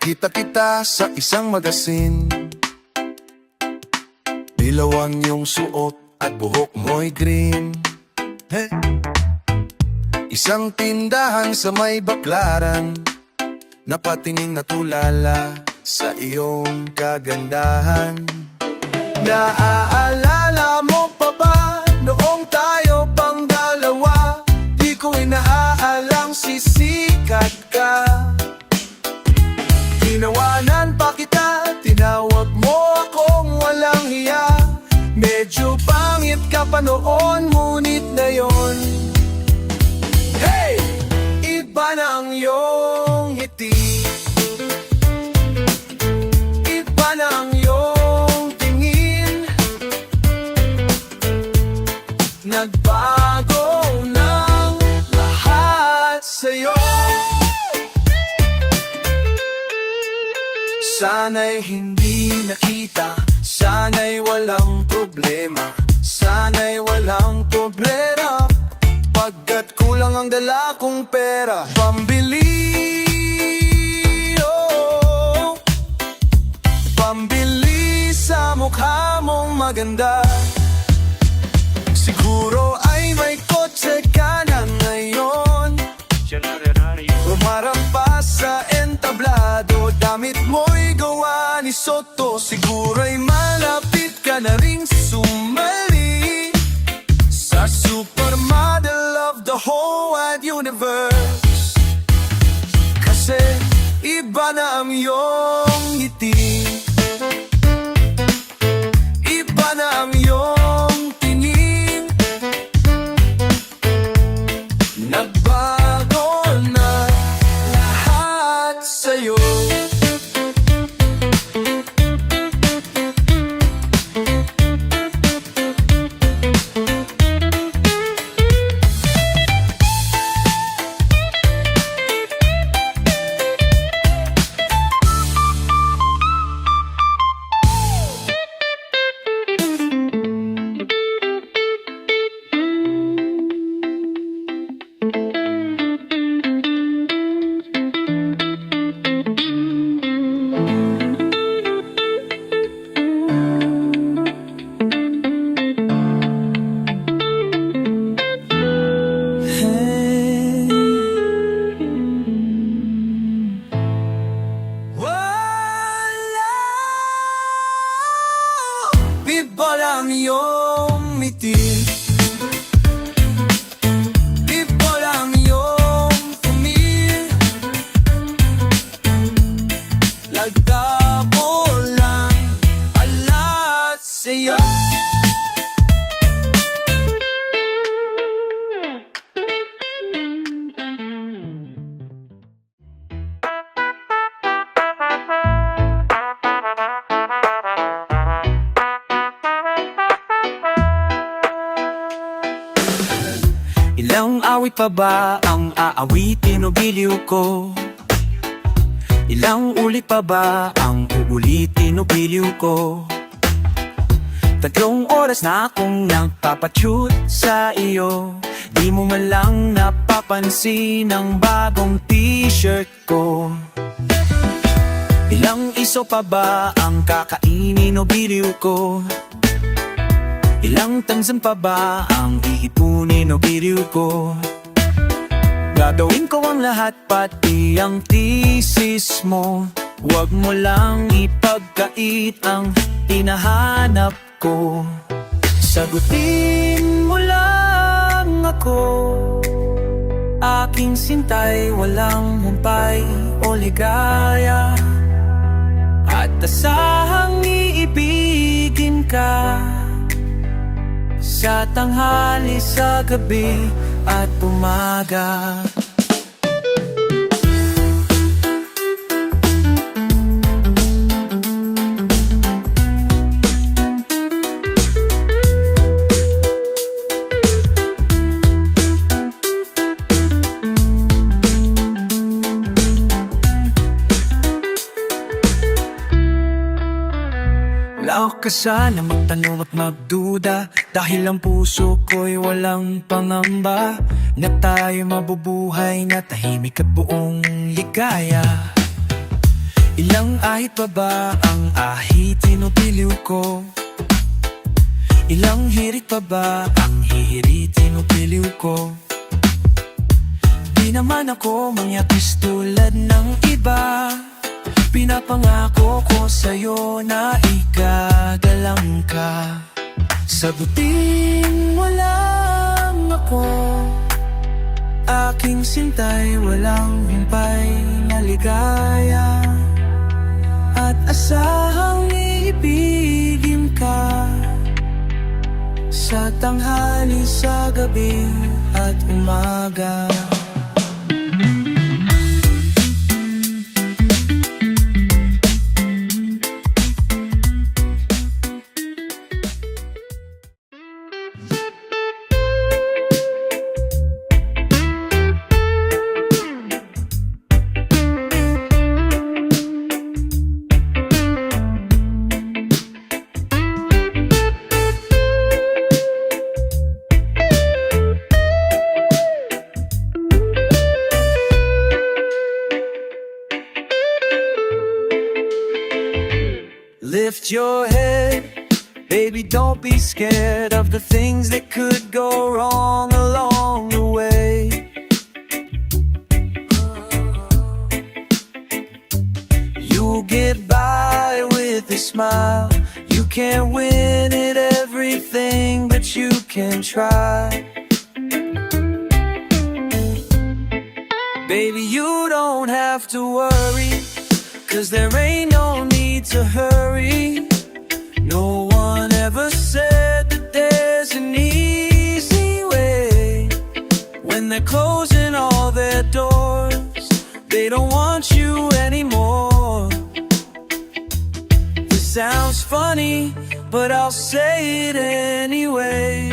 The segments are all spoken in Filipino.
Nakita kita sa isang magasin. Dilaw ang iyong suot at buhok mo'y green. Hey. Isang tindahan sa may Baklaran, napatingin natulala sa iyong kagandahan. Naaalala mo pa ba noong tayo pang dalawa? Di ko inaalang sisikat ka. Tinawanan pa kita, tinawag mo akong walang hiya. Medyo pangit ka pa noon, ngunit ngayon, hey! Iba na ang iyong ngiti. Iba na ang iyong tingin. Nagbago ng lahat sa'yo. Sana'y hindi nakita, sana'y walang problema, sana'y walang problema, pagkat kulang ang dala kong pera pambili, oh, pambili sa mukha mong maganda. Siguro ay may kotse ka na ngayon, umarap pa sa entablado, damit mo'y gawa ni Soto. Siguro'y malapit ka na ring sumali sa supermodel of the whole wide universe. Kasi iba na ang iyong ngiti, iba na ang iyong tingin. Nagbago na lahat sa'yo. Iba lang iyong ngiti, iba lang iyong tumingin. Nagbago lang ang lahat sa'yo. Ilang awit pa ba ang aawitin o biliw ko? Ilang ulit pa ba ang uulitin o biliw ko? 3 oras na akong nagpapachut sa iyo, di mo man lang napapansin ang bagong t-shirt ko. Ilang iso pa ba ang kakainin o biliw ko? Ilang tansan pa ba ang iipunin o biriw ko? Gagawin ko ang lahat pati ang thesis mo. Huwag mo lang ipagkait ang hinahanap ko. Sagutin mo lang ako, aking sintay, walang humpay o ligaya. At asahang iibigin ka sa tanghali, sa gabi at umaga. Wala ka sana magtanong at magduda, dahil ang puso ko'y walang pangamba na tayo mabubuhay na tahimik at buong ligaya. Ilang ahit pa ba ang ahitin o biliw ko? Ilang hirit pa ba ang hihiritin o biliw ko? Di naman ako mangyatis tulad ng iba. Pinapangako ko sa'yo na igagalang ka. Sagutin mo lang ako, aking sintay, walang humpay na ligaya. At asahang iibigin ka sa tanghali, sa gabi at umaga. Lift your head, baby, don't be scared of the things that could go wrong along the way. You'll get by with a smile. You can't win at everything, but you can try. Baby, you don't have to worry, 'cause there ain't no need to hurry. No one ever said that there's an easy way. When they're closing all their doors, they don't want you anymore. This sounds funny, but I'll say it anyway.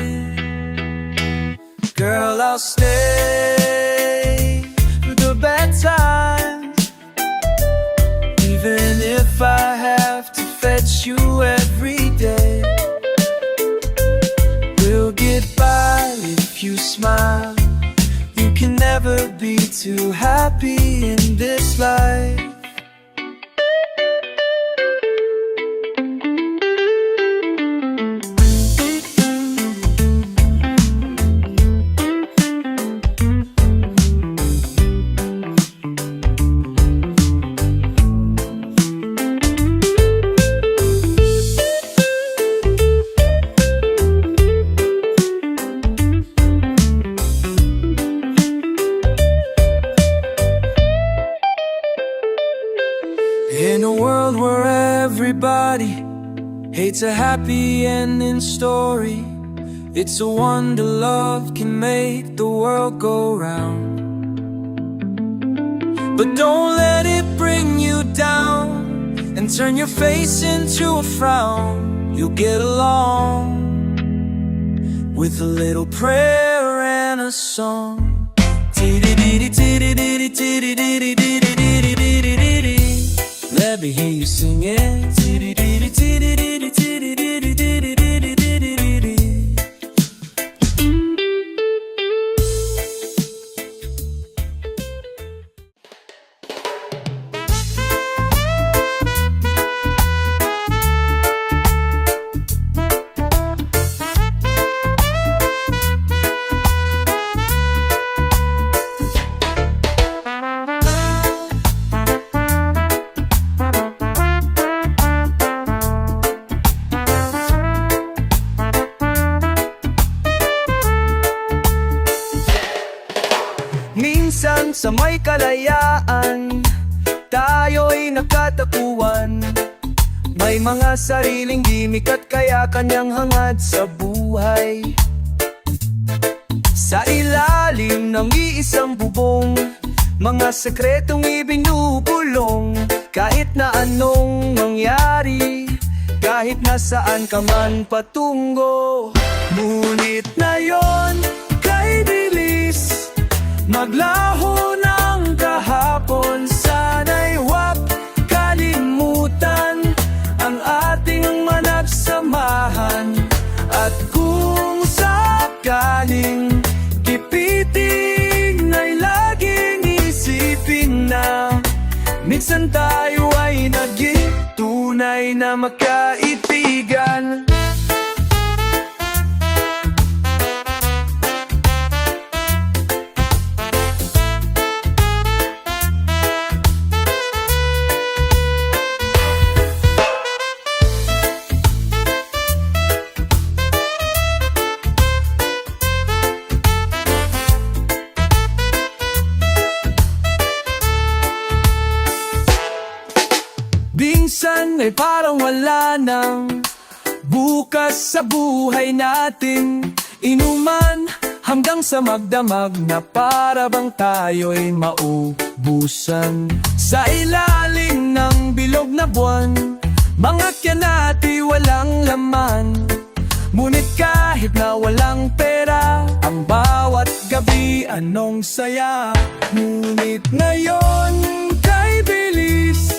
Girl, I'll stay through the bad times, even if I have to fetch you every day. We'll get by if you smile. You can never be too happy in this life. In a world where everybody hates a happy ending story, it's a wonder love can make the world go round. But don't let it bring you down and turn your face into a frown. You'll get along with a little prayer and a song. Let me hear you sing it. Minsan sa may kalayaan, tayo'y nakatakuan. May mga sariling gimik at kaya kanyang hangad sa buhay. Sa ilalim ng iisang bubong, mga sekretong ibinubulong. Kahit na anong mangyari, kahit nasaan ka man patungo. Ngunit na yon kay bilis maglaho ng kahapon. Sana'y huwag kalimutan ang ating managsamahan. At kung sakaling kipitin ay laging isipin na minsan tayo ay na magkaibigan. Minsan ay parang wala nang bukas sa buhay natin. Inuman hanggang sa magdamag na para bang tayo'y maubusan. Sa ilalim ng bilog na buwan, mga kyanati walang laman. Ngunit kahit na walang pera, ang bawat gabi anong saya. Ngunit ngayon kay bilis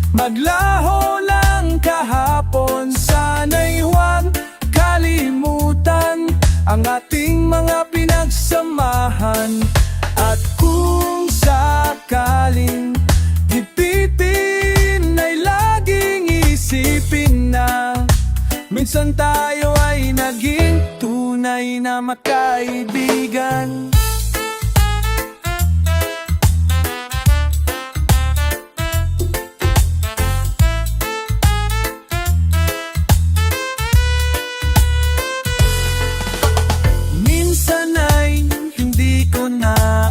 maglaho lang kahapon. Sana'y huwag kalimutan ang ating mga pinagsamahan. At kung sakaling gipitin ay laging isipin na minsan tayo ay naging tunay na magkaibigan.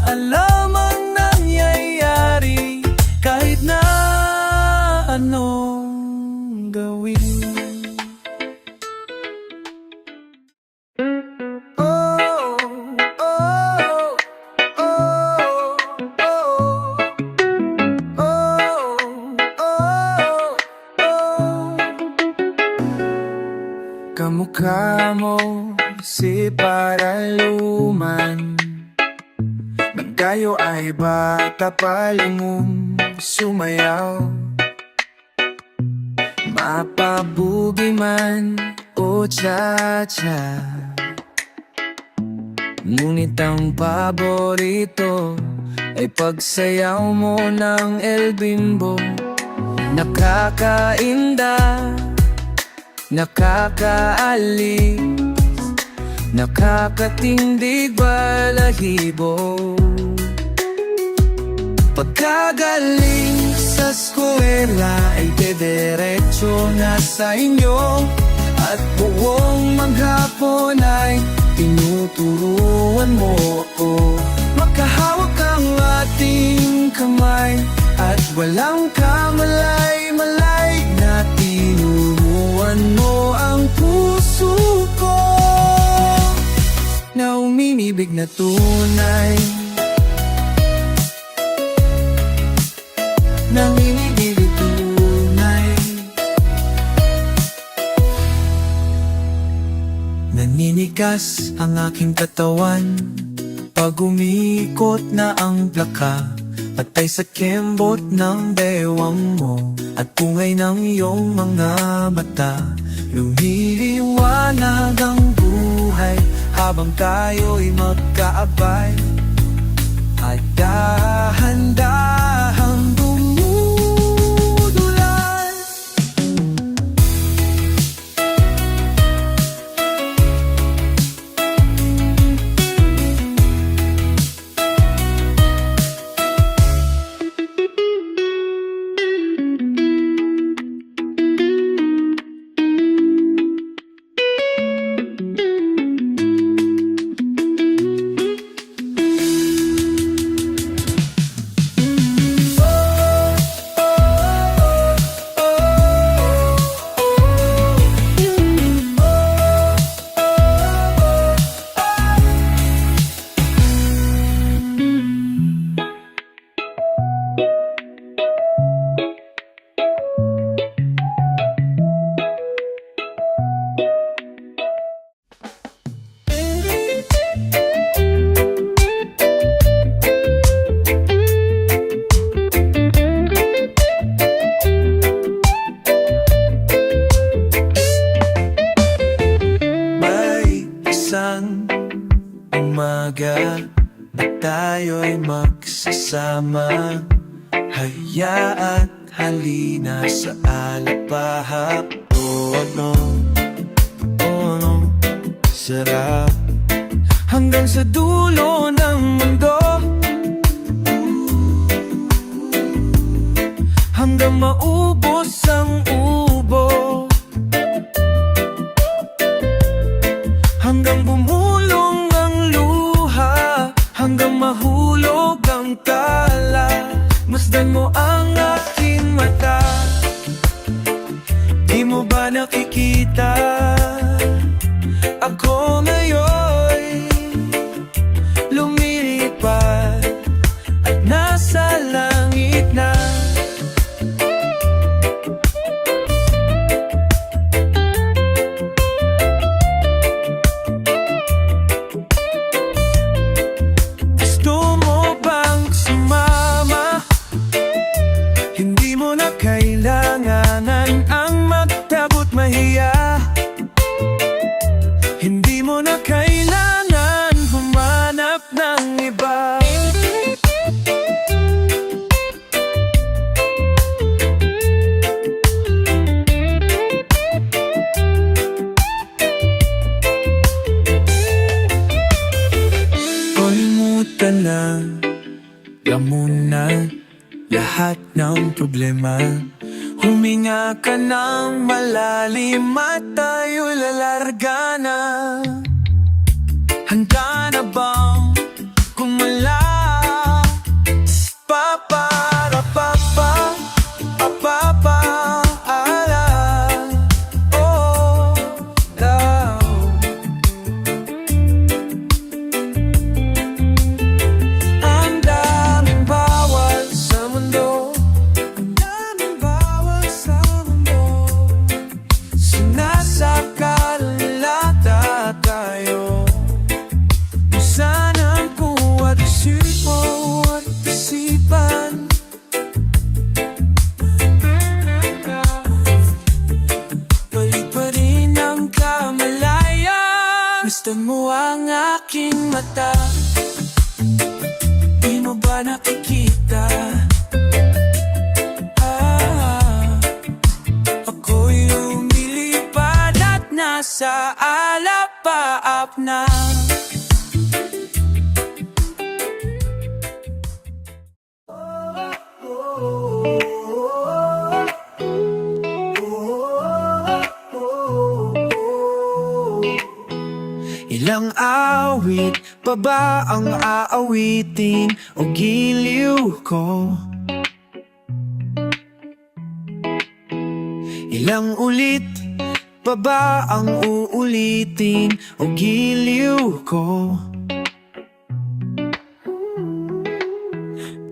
Alam ang nangyayari kahit na anong gawin. Oh, oh, oh, oh, oh, oh, oh. Kamukha mo si Paraluman, tayo ay bata pa lang sumayaw. Mapabugi man o cha-cha, ngunit ang paborito ay pagsayaw mo ng El Bimbo. Nakakainda, nakakaalis, nakakatindig balahibo. Pagkagaling sa eskwela ay dediretso na sa inyo, at buong maghapon ay tinuturuan mo ako. Makahawak ang ating kamay at walang kamalay-malay na tinuruan mo ang puso ko na uminibig na tunay. Nanginginig tunay. Naninigas ang aking katawan pag umikot na ang plaka, patay sa kembot ng bewang mo at pungay ng iyong mga mata. Lumiliwanag ang buhay habang tayo'y magkaabay, at dahan-dahang dumudulas. umaga na tayo'y magsasama. Haya at halina sa alapahap. Ano, sarap. Hanggang sa dulo ng mundo, hanggang maubos ang ubo, hanggang bumulong ang luha, hanggang mahulog ang tala. Masdan mo ang aking mata, di mo ba nakikita? Ako ngayon lumilipad at nasa langit na. Gusto mo bang sumama? Hindi mo na kailanganan ang magtabo't mahiya. Hindi mo na kailangan humanap ng iba. Kalimutan lang, lamunan lahat ng problema. Huminga ka ng malalim at tayo'y lalarga na. Handa na bang kumala? Papara papa, apapa, ala. Oh, daw. Ang daming bawal sa mundo, sinasakalata tayo. Sana ang kuwa't isipo at isipan. Balik pa rin ang kamalayan. Masdan mo ang aking mata, di mo ba nakikita? Ako'y lumilipad at nasa alapaap na. Ilang awit pa ba ang aawitin o giliw ko? Ilang ulit pa ba ang uulitin o giliw ko?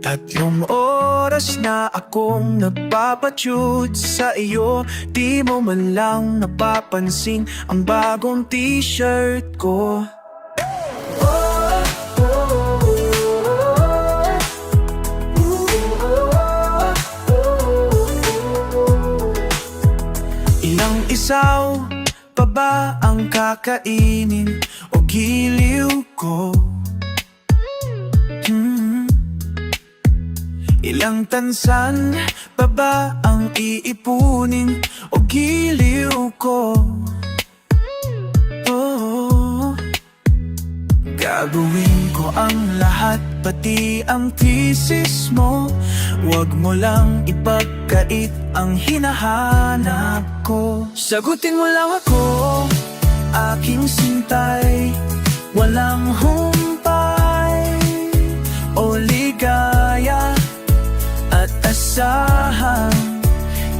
3 oras na akong nagpapatsyut sa iyo, di mo man lang napapansin ang bagong t-shirt ko. Ilang isaw pa ba ang kakainin o giliw ko? Ilang tansan pa ba ang iipunin o giliw ko? Oh, gagawin ko ang lahat, pati ang thesis mo. Huwag mo lang ipagkait ang hinahanap ko. Sagutin mo lang ako, aking sintay, walang humpay o ligaya at asahan.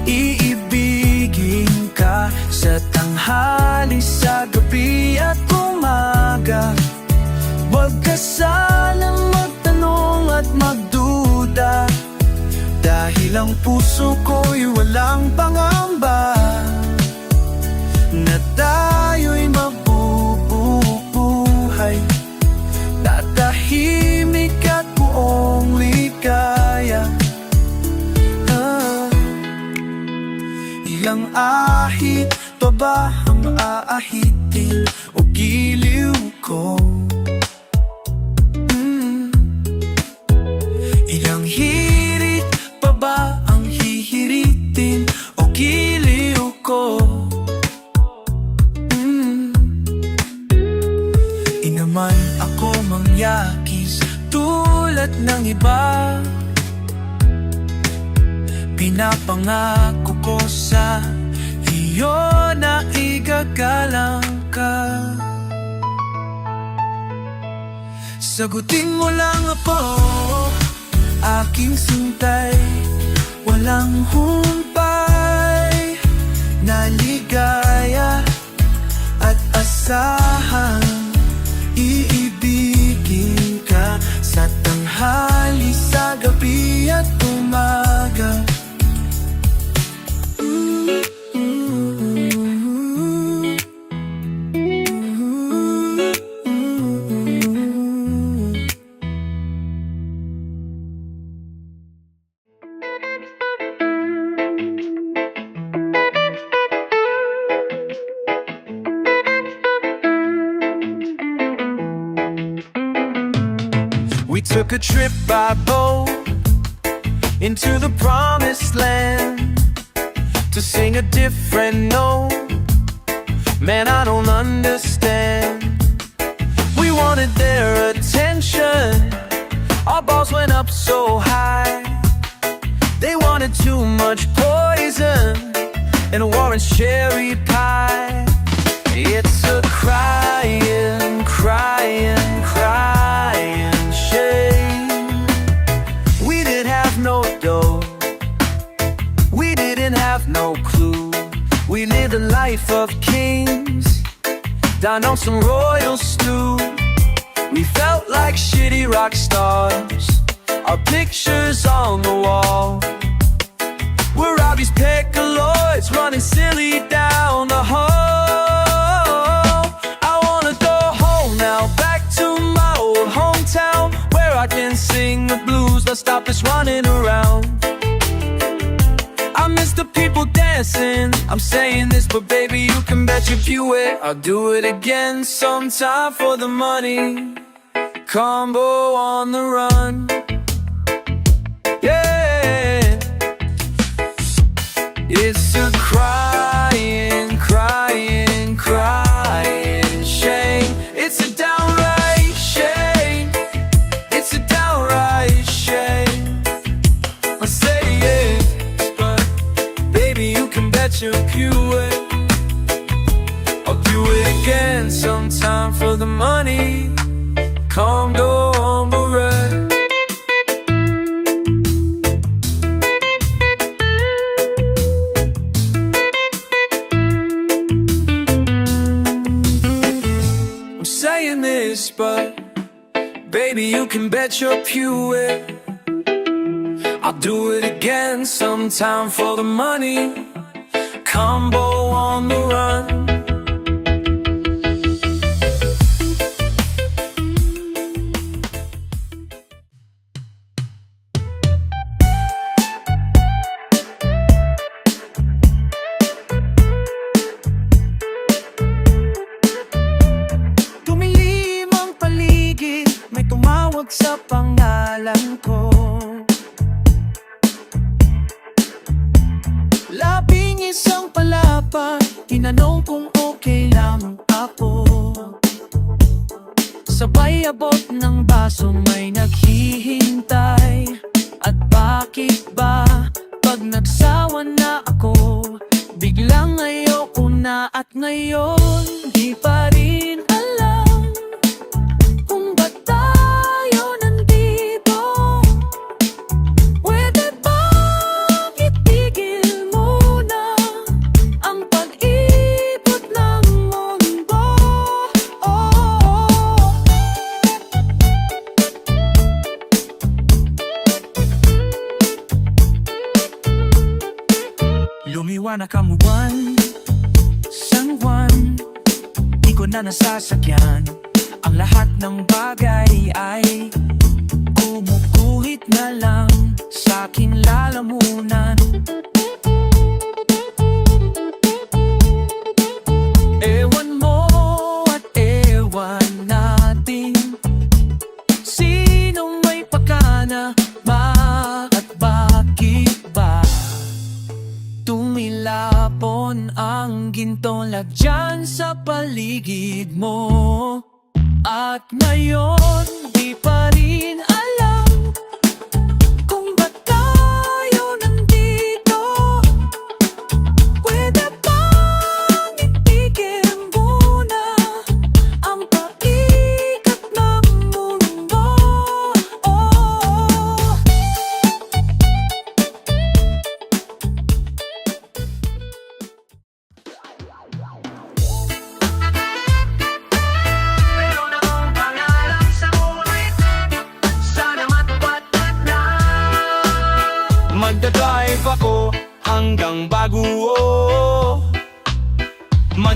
Iibigin ka sa tanghali, sa gabi at umaga. Huwag ka sanang magtanong at magduda, dahil ang puso ko'y walang pangamba na tayo'y mabubuhay, tatahimik at buong ligaya. Ilang ahit pa ba ang aahitin o giliw ko? Ilang hirit pa ba ang hihirit katulad ng iba. Pinapangako ko sa iyo na igagalang ka. Sagutin mo lang ako, aking sintay, walang humpay na ligaya at asahang iibigin ka sa tanghali, sa gabi at umaga. We took a trip by boat into the promised land to sing a different note. Man, I don't understand. We wanted their attention, our balls went up so high. They wanted too much poison and Warren's cherry pie. It's a crying, crying, crying shame. We didn't have no dough, we didn't have no clue. We lived a life of kings, dined on some royal stew. We felt like shitty rock stars, our pictures on the wall. We're Robbie's Piccoloids, running silly down the hall. I wanna go home now, back to my old hometown, where I can sing the blues, but stop us running around. I miss the people dancing, I'm saying this, but baby, you can bet your pew I'll do it again sometime for the money. Combo on the run. Yeah, it's a crying, crying, crying shame. It's a downright shame. It's a downright shame. I say it, but baby, you can bet your pew I'll do it again sometime for the money. Condo on the run. I'm saying this, but baby, you can bet your pew I'll do it again sometime for the money. Combo on the run. Sa pangalan ko, labing isang palapa, tinanong kung okay lang ako. Sabay abot ng baso, may naghihintay. At bakit ba pag nagsawa na ako, biglang ayoko na, at ngayon di pa rin alam kung ba't lumiwanag ang buwan, San Juan, di ko na nasasakyan. Ang lahat ng bagay ay kumukuhit na lang sa aking lalamunan. Ewan mo at ewan natin, sinong may pakana, at bakit ba tumilapon ang gintolad dyan sa paligid mo. At ngayon di pa rin alam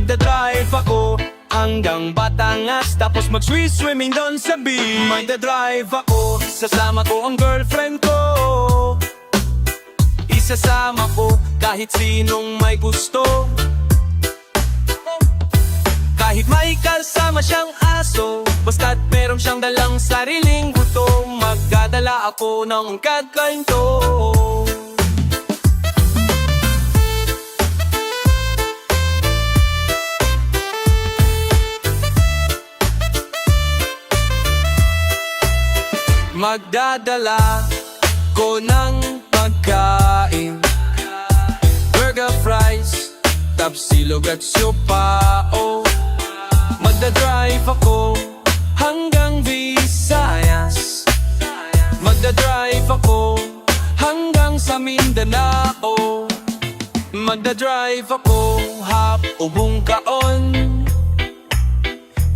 Magdadrive ako hanggang Batangas, tapos mag-swimming doon sa beach. Magdadrive ako, sasama ko ang girlfriend ko. Isasama ko kahit sinong may gusto. Kahit may kasama siyang aso, basta't meron siyang dalang sariling gutom. Magdadala ako ng kakainto. Magdadala ko ng pagkain, burger, fries, tapsilog at siopao. Magdadrive ako hanggang Visayas. Magdadrive ako hanggang sa Mindanao. Magdadrive ako buong kaon.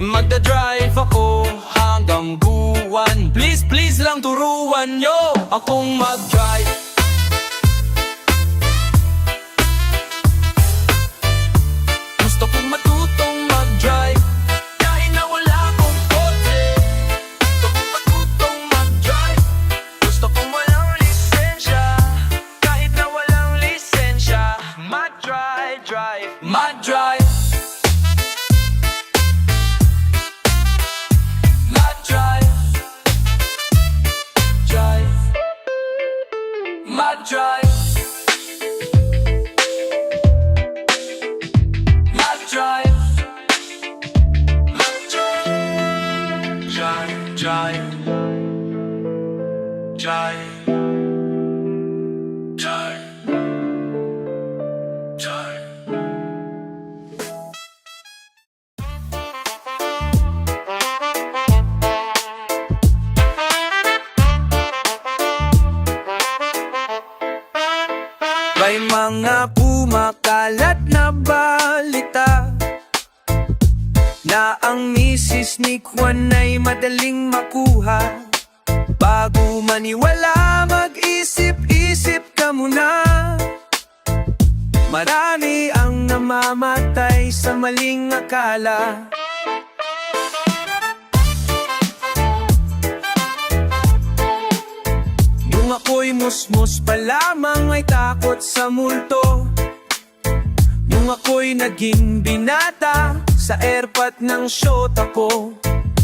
Magdadrive ako hanggang buwan. Please, please lang turuan nyo akong mag-drive. Gusto kong matutong mag-drive kahit na wala akong kotse. Gusto kong matutong mag-drive. Gusto kong walang lisensya kahit na walang lisensya. Mag-drive, drive, mag-drive. Drive, my drive, my drive, drive, drive, drive, drive, drive. May mga pumakalat na balita na ang misis ni Juan ay madaling makuha. Bago maniwala, mag-isip-isip ka muna. Marami ang namamatay sa maling akala. Yung ako'y musmus pa lamang ay takot sa multo. Yung ako'y naging binata sa airpot ng syota ko.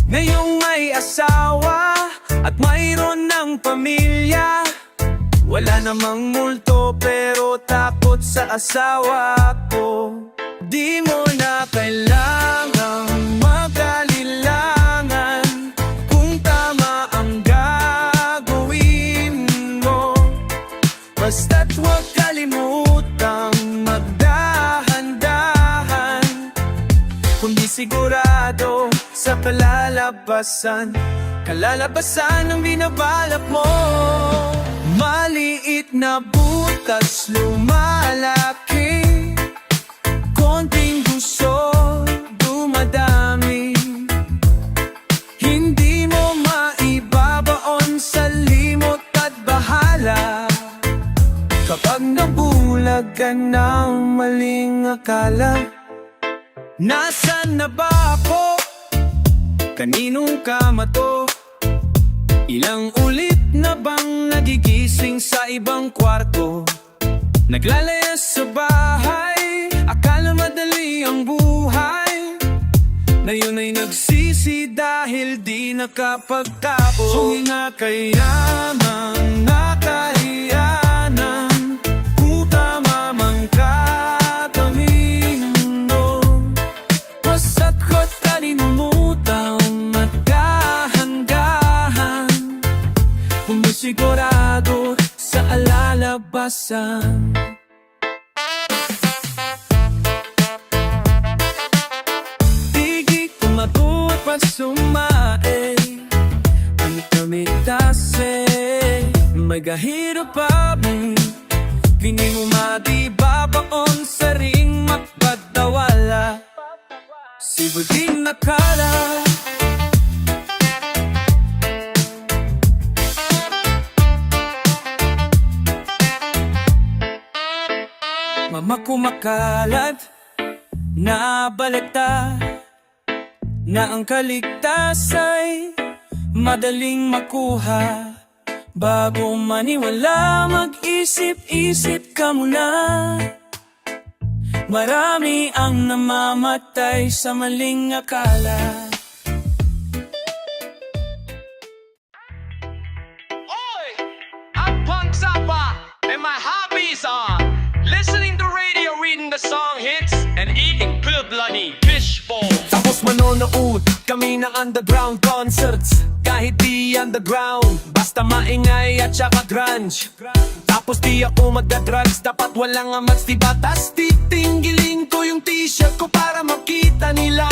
Ngayong may asawa at mayroon ng pamilya. Wala namang multo pero takot sa asawa ko. Di mo na kailangang mag-alilangan kung tama ang gagawin mo. Basta't huwag kalimutang magdahan-dahan, kundi sigurado sa kalalabasan. Kalalabasan ang binabalak mo. Maliit na butas lumalaki, konting gusto dumadami. Hindi mo maibabaon sa limot at bahala kapag nabulag ka ng maling akala. Nasaan na ba ako? Kaninong kama to? Ilang ulit na bang nagigising sa ibang kwarto? Naglalayas sa bahay, akala madali ang buhay. Ngayon ay nagsisi dahil di nakapagtapos. Huminga kaya mang nakahiyanan, kung tama mang katamin mo. Basta't ko't kalimutang magdahan-dahan, kung sigurado sa alalabasan. Tigil tumatut pa sumae, ang kamitase, magahirap pa mo. Pini mo madibabaon sa ring magpadawala, sibuting nakala. Mama ko makalat, Nabalita na ang kaligtas ay madaling makuha. Bago maniwala, mag-isip-isip ka muna. Marami ang namamatay sa maling akala. Oi! I'm Punk Zappa, and my hobbies are listening to radio, reading the song hits, and eating bloody fish balls. Tapos manonood kami ng underground concerts. Kahit di underground, basta maingay at saka grunge. Tapos di ako magdadrugs, dapat walang amats, diba? Tas titinggiling ko yung t-shirt ko para makita nila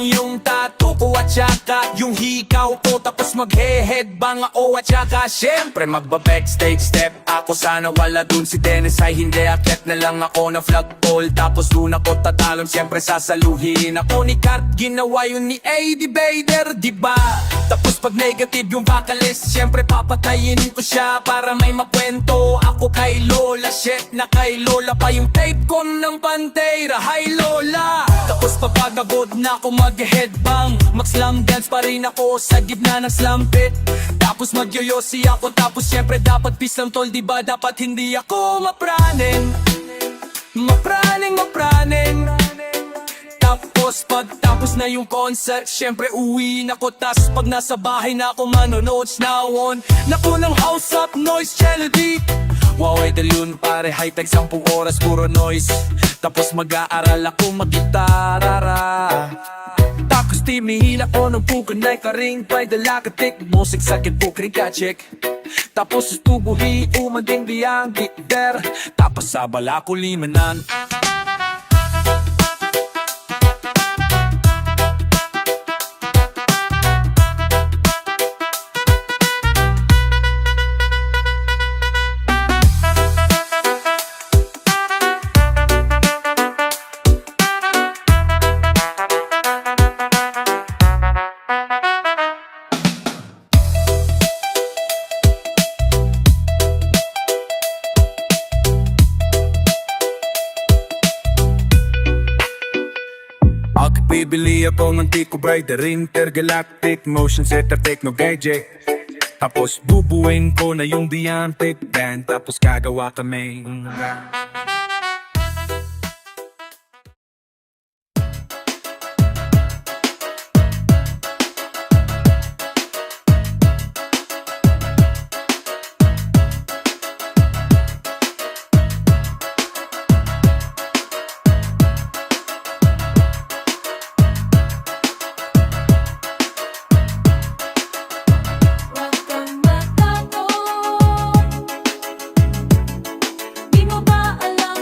yung tattoo ko at saka yung hikaw ko. Tapos maghe-headbang ako at saka syempre magba-backstage step ako. Sana wala dun si Dennis ay hindi akit na lang ako na flagpole. Tapos dun ako tatalon, syempre sasaluhin ako ni Kurt. Ginawa yun ni Eddie Bader, diba? Tapos pag negative yung vocalist, syempre papatayin ko siya para may makwento ako kay Lola. Shit na kay Lola pa yung tape ko ng Pantera. Hi Lola! Tapos papagabod na ako mag-headbang, mag-slam dance pa rin ako sa gitna ng slam pit. Tapos magyoyosi ako, tapos syempre dapat peace lang tol, diba? Dapat hindi ako mapraning. Tapos na yung concert, syempre uwi na ko. Tas pag nasa bahay na ako, manonood now on naku ng House Up Noise Channel D. Wow, idol yun pare, high-tech 10 oras puro noise. Tapos mag-aaral ako mag-gitara. Tapos timihila ko ng pukanay ka ring by the lakatik. Musik sakit po krikachek. Tapos tubuhi umanding biyang gider. Tapos sa bala ko limanan. Bibili ako ng Tico Brider Intergalactic Motion Setter Techno Gadget. Tapos bubuin ko na yung Diantic Band. Tapos gagawa kami Huwag kang matakot. Di mo ba alam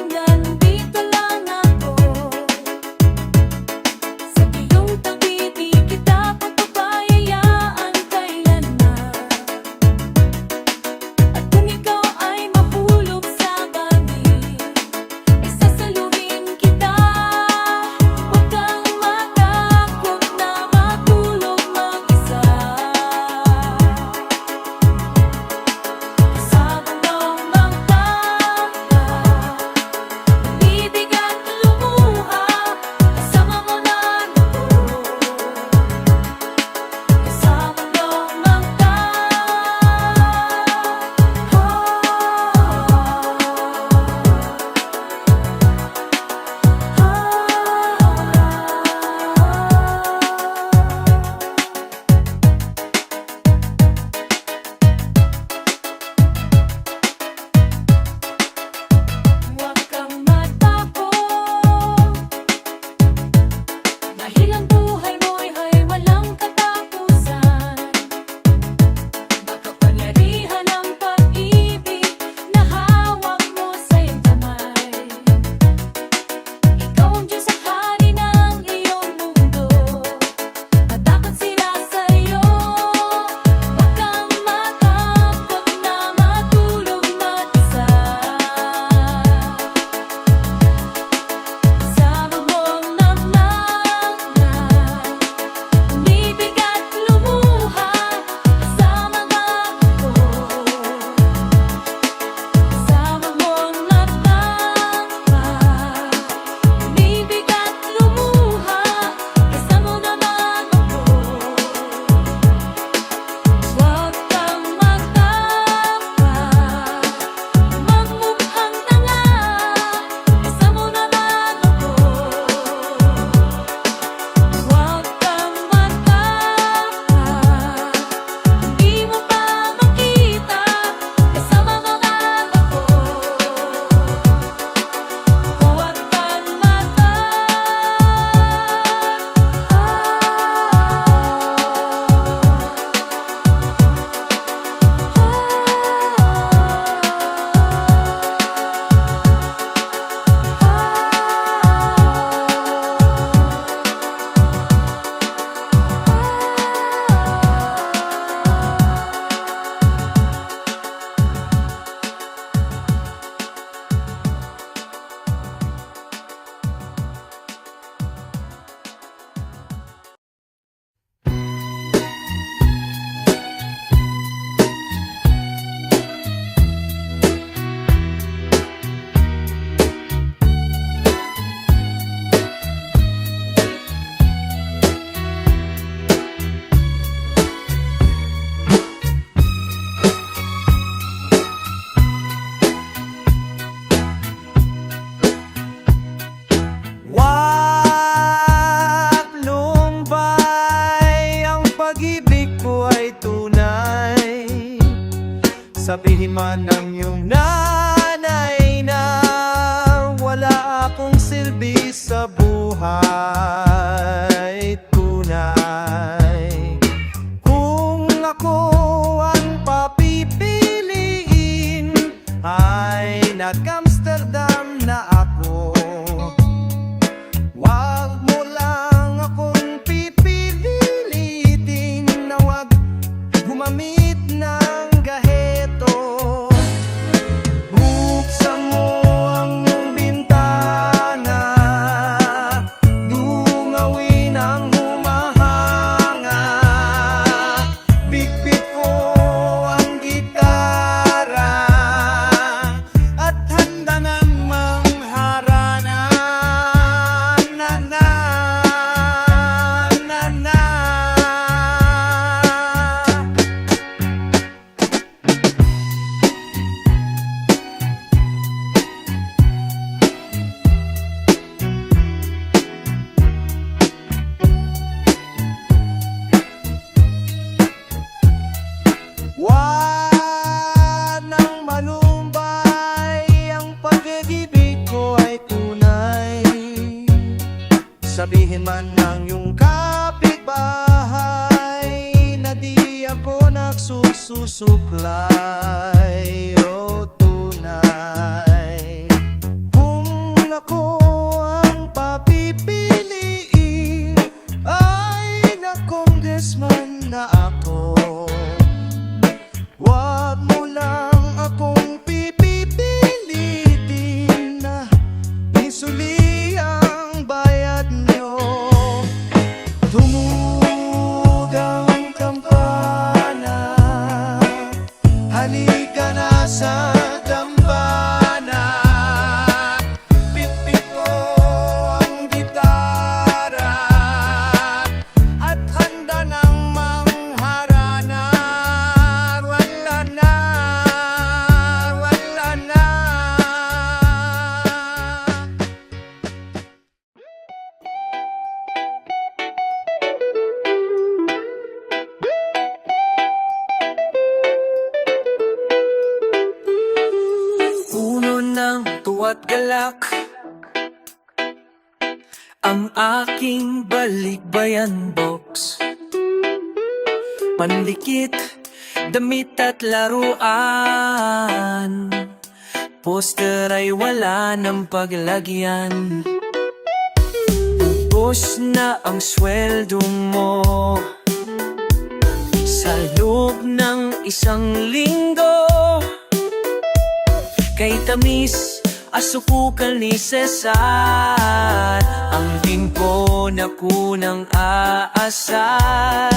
ay tunay. Kung ako ang papipiliin, ay nag-Amsterdam na ako. Wag mo lang akong pipilitin na wag gumamit ng gaheto. Buksan mo ang bintana, dungawin ang humahanga. Bitbit ko ang gitara at handa ng mangharana. Na na na na. Wag nang manumbay, ang pag-ibig ko ay tunay. Sabihin man ng iyong kapitbahay na di ako nagsususuklay. O tunay. Kung ako ang papipiliin, ay na-congressman na ako. Wag mo lang akong pipipilitin na isuli ang bayad niyo. Tumunog ang kampana, halika na sa dambana. Bitbit ko ang gitara at handa ng mangharana. Wala na, wala na. Puno ng tuwa't galak ang aking balikbayan box. Panlikit, damit at laruan, poster ay wala ng paglagyan. Ubos na ang sweldo mo sa loob ng isang linggo. Kay tamis, asukukal ni Cesar, ang tingko na kunang aasar.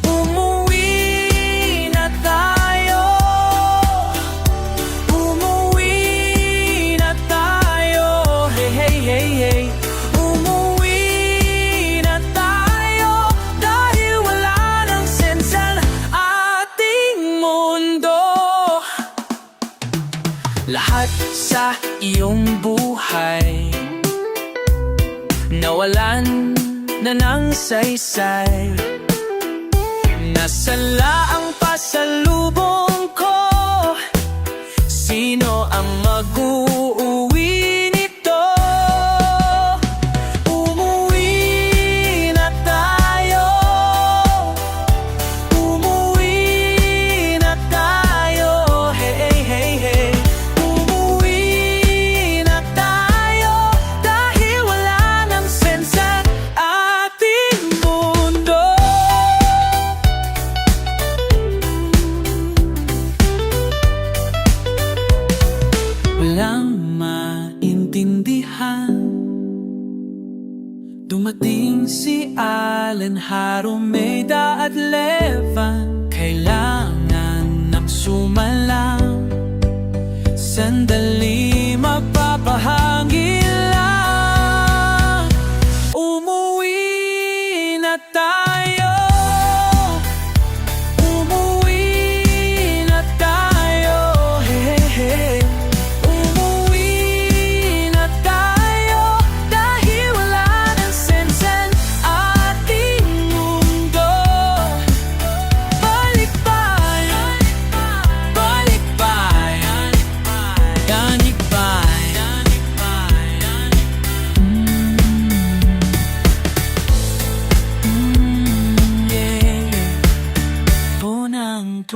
Umuwi na tayo, umuwi na tayo, hey hey hey hey. Umuwi na tayo dahil wala nang sense ang ating mundo. Lahat sa iyong buhay nawalan na ng saysay. Nasala ang pasalubong ko. Sino ang mag-uuwi nito? Umuwi na tayo, umuwi na tayo, hey hey hey. Umuwi na tayo dahil wala nang sense ang ating mundo. Walang maintindihan. Dumating si Allen, Harumeda at Levan. Kailangan ng sumalang. Sandali mapapahangin lang. Umuwi na tayo, umuwi na tayo, hey hey hey. Umuwi na tayo dahil wala nang sense ang ating mundo. Balik bayan, balik bayan.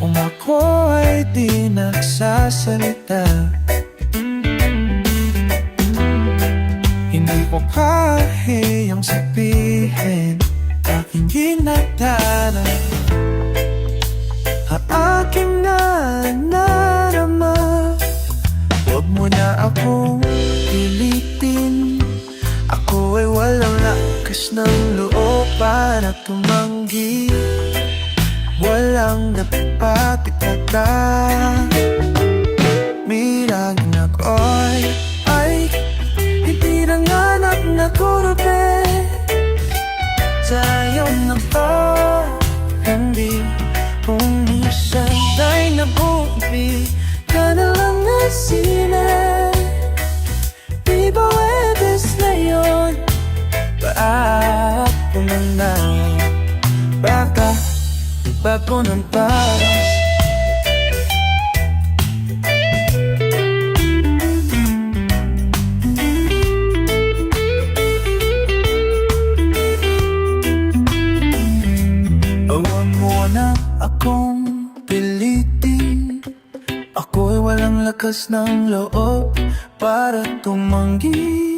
kung ako ay di nagsasalita. Hindi ko kahiyang sabihin aking ginagdana at aking nadarama. Huwag mo na akong pilitin, ako ay walang lakas ng loob para tumanggi. Walang dapat ipagdaan. Mirang ako'y hindi nanganak na kurbe. Tayo na ba hindi umisan ay nabubi ka na lang na sila. Di ba webes na yun? Bago na bago ng paras. Huwag mo na akong pilitin, ako'y walang lakas ng loob para tumanggi.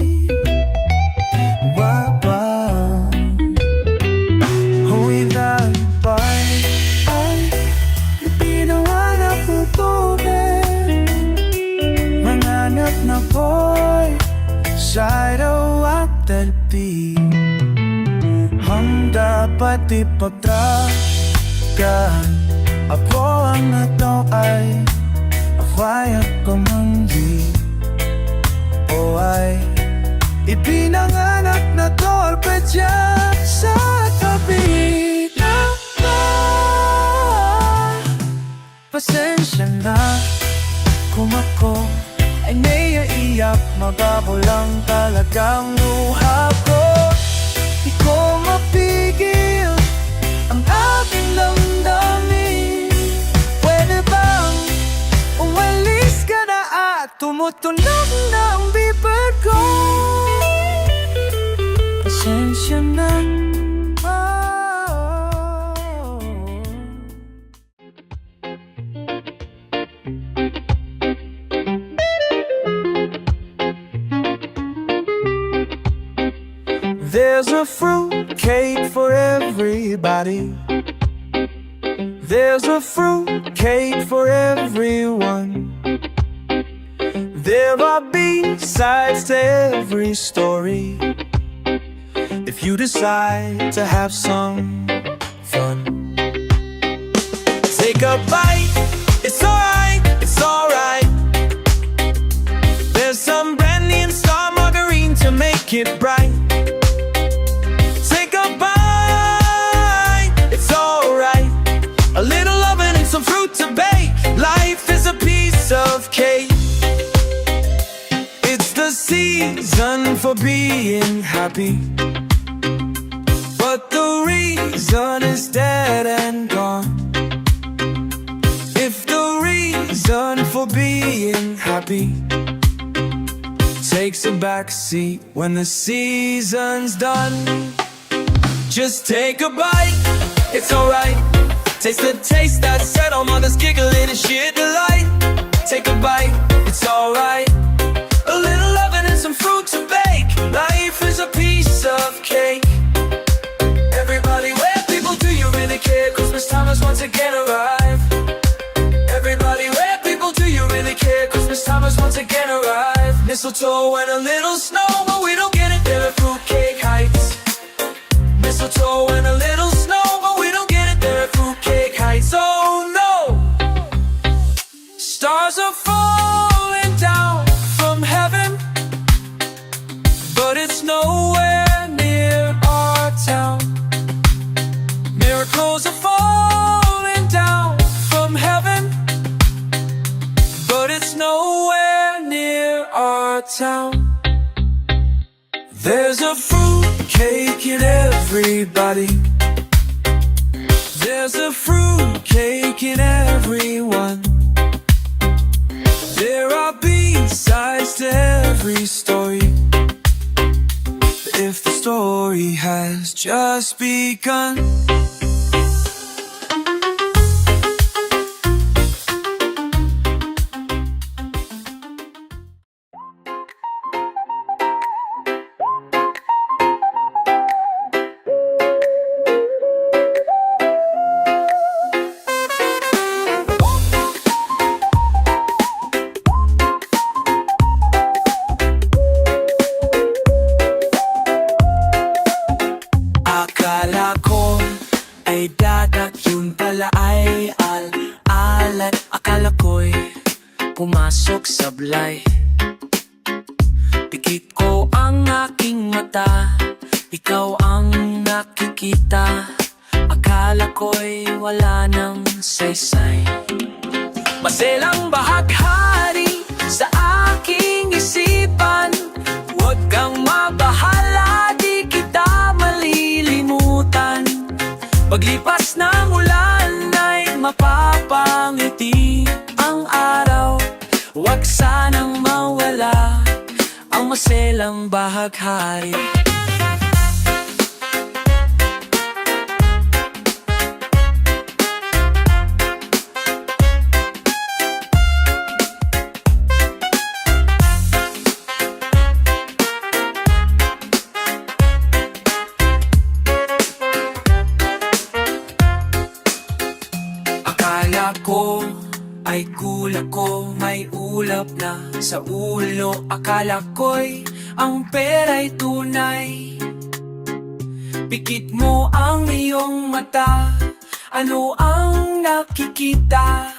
Na boy, shadow at talpi ang dapat ipagtragan. Ako ang nato ay afaya kumanggi o ay ipinanganak na torpe dyan sa tabi na pasensya na kung ako ay naiiyak, mababaw lang talagang luha ko. Di ko mapigil ang aking damdamin. Pwede bang umalis ka na at tumutunog na ang bibig ko? Pasensya na. There's a fruit cake for everybody. There's a fruit cake for everyone. There are B-sides to every story, if you decide to have some fun. Take a bite, it's alright, it's alright. There's some brandy and star margarine to make it bright. Some fruit to bake. Life is a piece of cake. It's the season for being happy, but the reason is dead and gone. If the reason for being happy takes a back seat when the season's done, just take a bite, it's alright. Taste the taste that set all mothers giggling and sheer delight. Take a bite, it's alright. A little loving and some fruit to bake. Life is a piece of cake. Everybody, where people, do you really care? Christmas time has once again arrived. Everybody, where people, do you really care? Christmas time has once again arrived. Mistletoe and a little snow, but we don't get it there at Fruitcake Heights. Mistletoe and a little snow, but we don't get it there at Fruitcake Heights. Oh no! Stars are falling down from heaven, but it's nowhere near our town. Miracles are falling down from heaven, but it's nowhere near our town. There's a fruit cake in everybody. There's a fruit cake in everyone. There are B-sides to every story, if the story has just begun. ay dagat, yun pala ay alat. Akala ko'y pumasok sablay. Pikit ko ang aking mata, ikaw ang nakikita. Akala ko'y wala nang saysay. Maselang bahaghari sa aking isipan. Huwag kang mabahala, di kita malilimutan. Paglipas ng ulan ay mapapangiti ang araw. Huwag sanang mawala ang maselang bahaghari. Akala ko ay kulak ko, may ulap na sa ulo. Akala ko'y ang pera'y tunay. Pikit mo ang iyong mata, ano ang nakikita?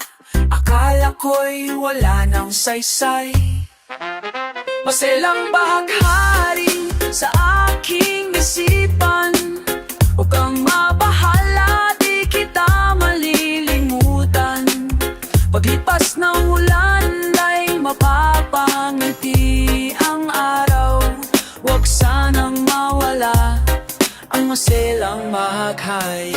Akala ko'y wala nang saysay. Maselang bahaghari sa aking isipan. Huwag kang mabahala, di kita malilimutan. Paglipas ng ulan ay mapapangiti ang araw. Huwag sanang mawala ang maselang bahaghari.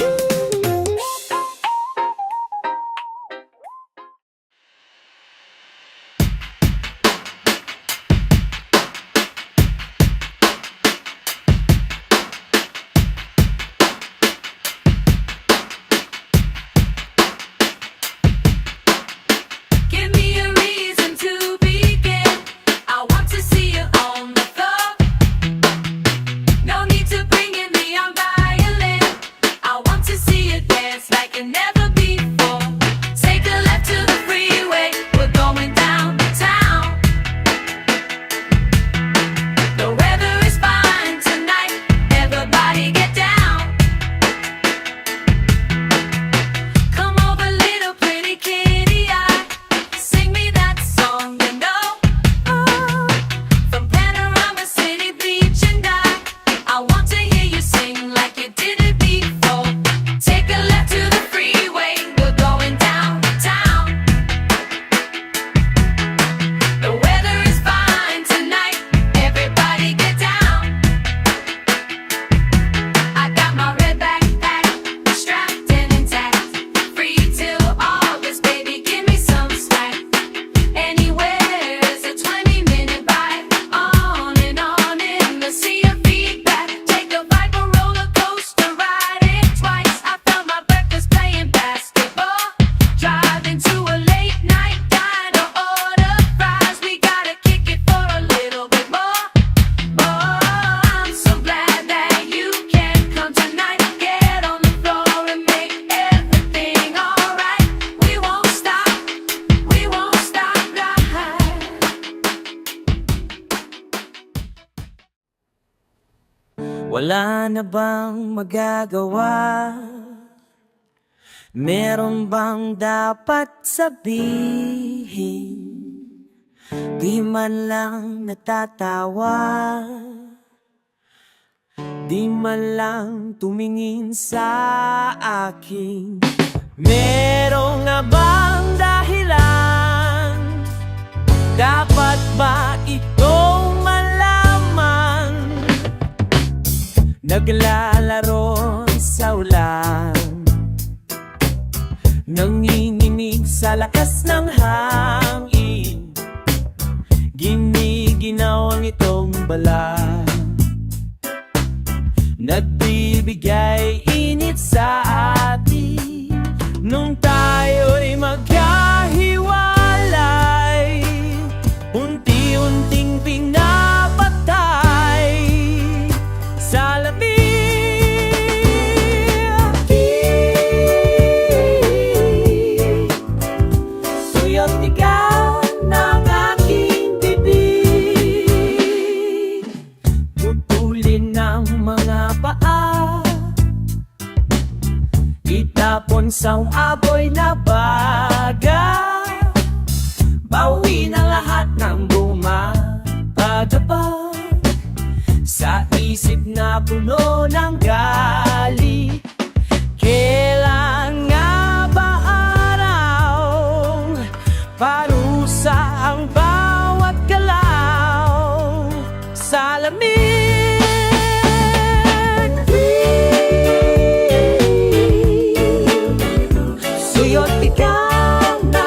Give me a reason to begin. I want to see you on the floor. No need to bring in the young violin. I want to see you dance like never before. Take a left to the freeway. We're going downtown. The weather is fine tonight. Everybody get down. Come over, little pretty kitty. Sing me that song you know. From Panorama City Beach and I want to hear you sing like you did it before. Take a left to the freeway, we're going downtown. The weather is fine tonight, everybody get down. I got my red backpack strapped and intact. Free till August, baby, give me some slack. Anywhere is a 20-minute ride. On and on in the sea of feedback. Take a Viper roller coaster, ride it twice. I felt my breakfast playing basketball. Driving to a late night diner, order fries. We gotta kick it for a little bit more. Oh, I'm so glad that you can come tonight. Get on the floor and make everything alright. We won't stop, right? Wala na bang magagawa? Meron bang dapat sabihin? Di man lang natatawa, di man lang tumingin sa akin. Meron nga bang dahilan? Dapat ba itong malaman? Naglalaro sa ulan, nanginginig sa lakas ng hangin. Giniginaw ang itong balat, nagbibigay init sa atin. Nung tayo'y magkahiwalay, unti-unting pinapatay sa labi. Tuyot tigaw ng aking bibig. Itapon sa aboy na baga, bawi na lahat ng bumapadapa sa isip na puno ng gali. Kailan nga ba araw parusa ang bawat galaw sa lamig? Suyot ikaw na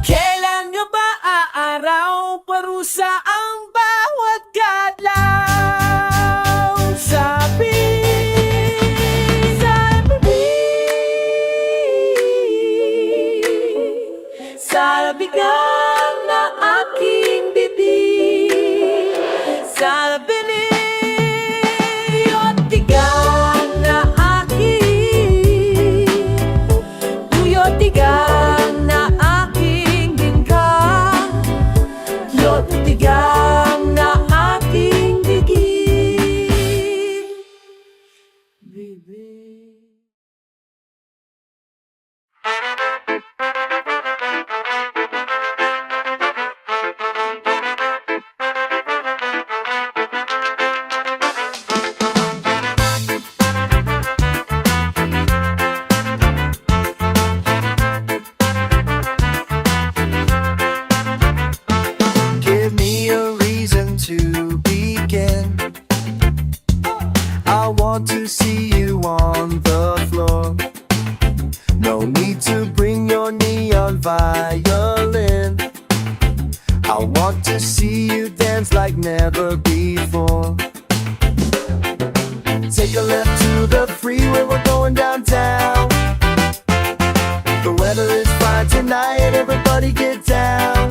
Kailan nga ba aaraw parusa ang bawat galaw? Sabi sa bigang na aking bibig, sa binig at tigang na aking tuyot tigang na aking bingkang, tuyot tigang na aking bigig. Bibig. Give me a reason to begin. I want to see you on the floor. No need to bring your neon violin. I want to see you dance like never before. Take a left to the freeway, we're going downtown. The weather is fine tonight, everybody get down.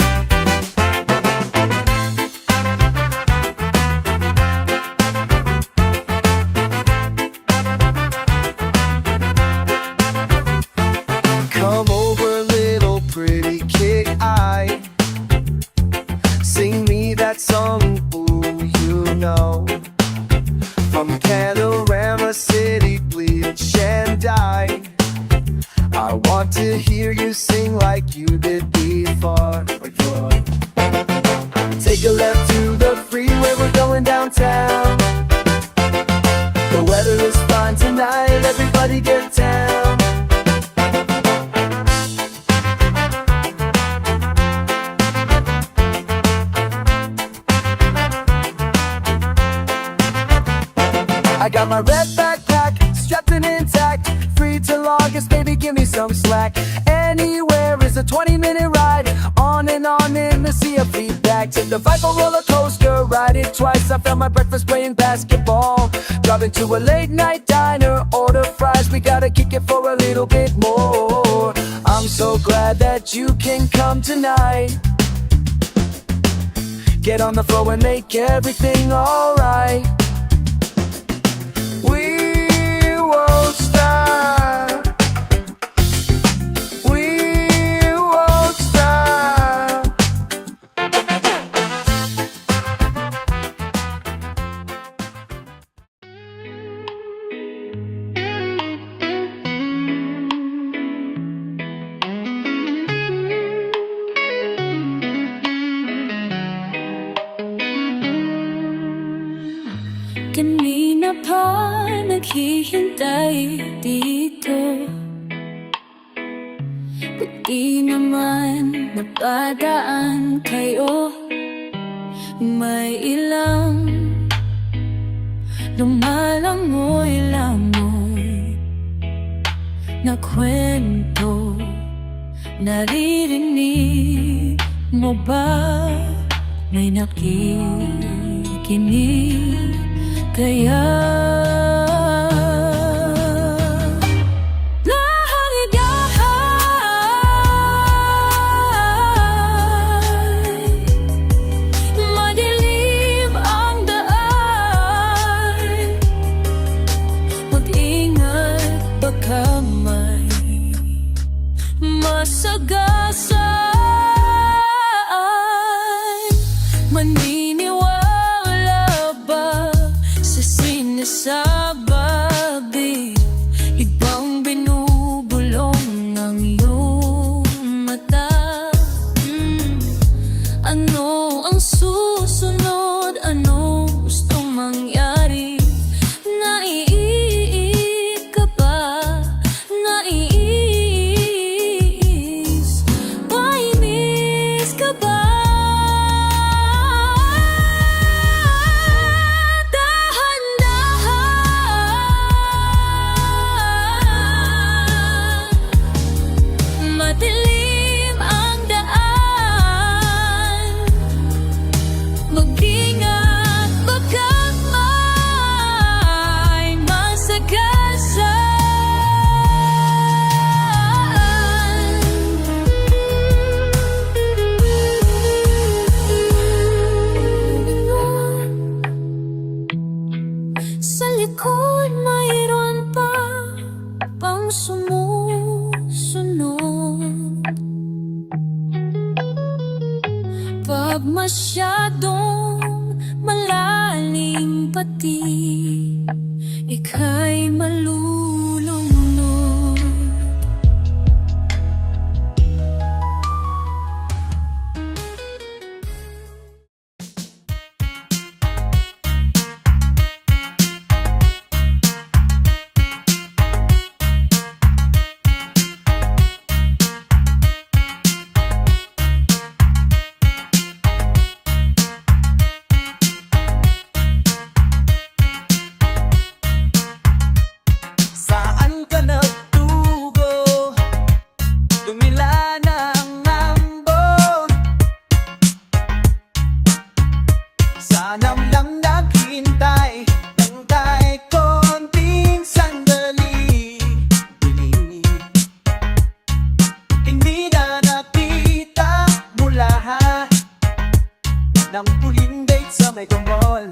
Come over, little pretty kid, sing me that song, ooh, you know. From Panorama City, bleach and dye, I want to hear you sing like you did before. Take a left to the freeway, we're going downtown. The weather is fine tonight, everybody get down. I got my red backpack, strapped and intact, free till August, baby, give me some slack. Anywhere is a 20-minute ride, on and on in the sea of feedback. Take the Viper roller coaster, ride it twice. I found my breakfast playing basketball. Drop into a late night diner, order fries. We gotta kick it for a little bit more. I'm so glad that you can come tonight. Get on the floor and make everything alright. We won't stop. We won't stop. Kanina pa naghihintay dito, ba't di naman napadaan kayo? May ilang lumalangoy-langoy na kwento, naririnig mo ba? May nakikinig kaya? Lahat ay Maniniwala ba sa sinasabi? Ibang binubulong ng iyong mata. Ano ang susunod? Ano gustong mangyari? Naiiyak ka ba? Naiinis? Painis ka ba? Dahan-dahan, madilim ang daan. Mag-ingat baka may masagasan. Sa likod mayroon pa pang sumusunod. Pag masyadong malalim pati ika'y malulunod. Saan ka nagtugo? Dumila ng ambon. Sanam lang naghintay ng kahit konting sandali. Hindi na nakita mula ng huling date sa may mall.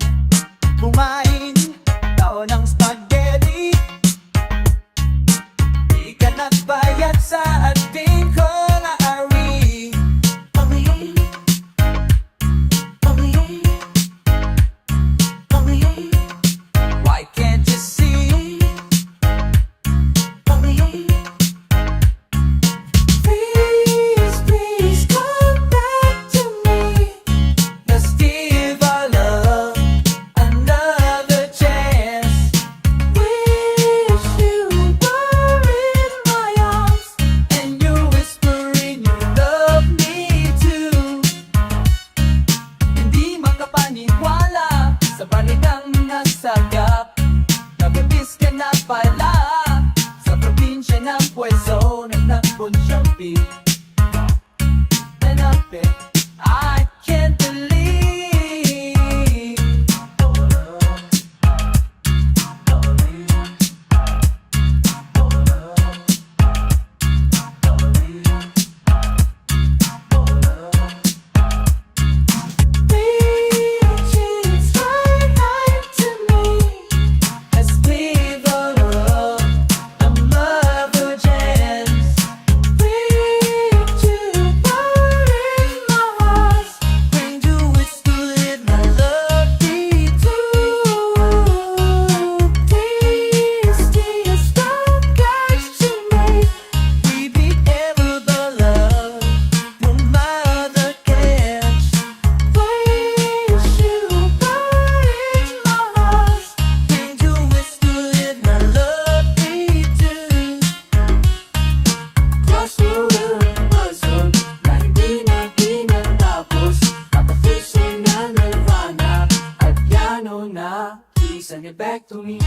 Kumain tao ng spaghetti. Di ka nagbayad sa ating ko na ari. Why can't you see? Please, please come back to me. Let's give our love another chance. Wish you were in my arms and you're whispering you love me too. Hindi makapaniwala sa balitang nasagap. Nababis ka na pala sa probinsya ng Puerto na nagpunsyampi. Nanapit, I can't believe. Reaches right to me. Let's give our love another chance. Reach you far in my heart. When you whisper it, my love me too. Tastiest of guys to make. We beat ever the love no matter catch. Wish you were in my heart. When you whisper it, my love me too. Crossroad, buzzard, na hindi na tinatapos. Tapos na nirvana at piano na. Please send it back to me.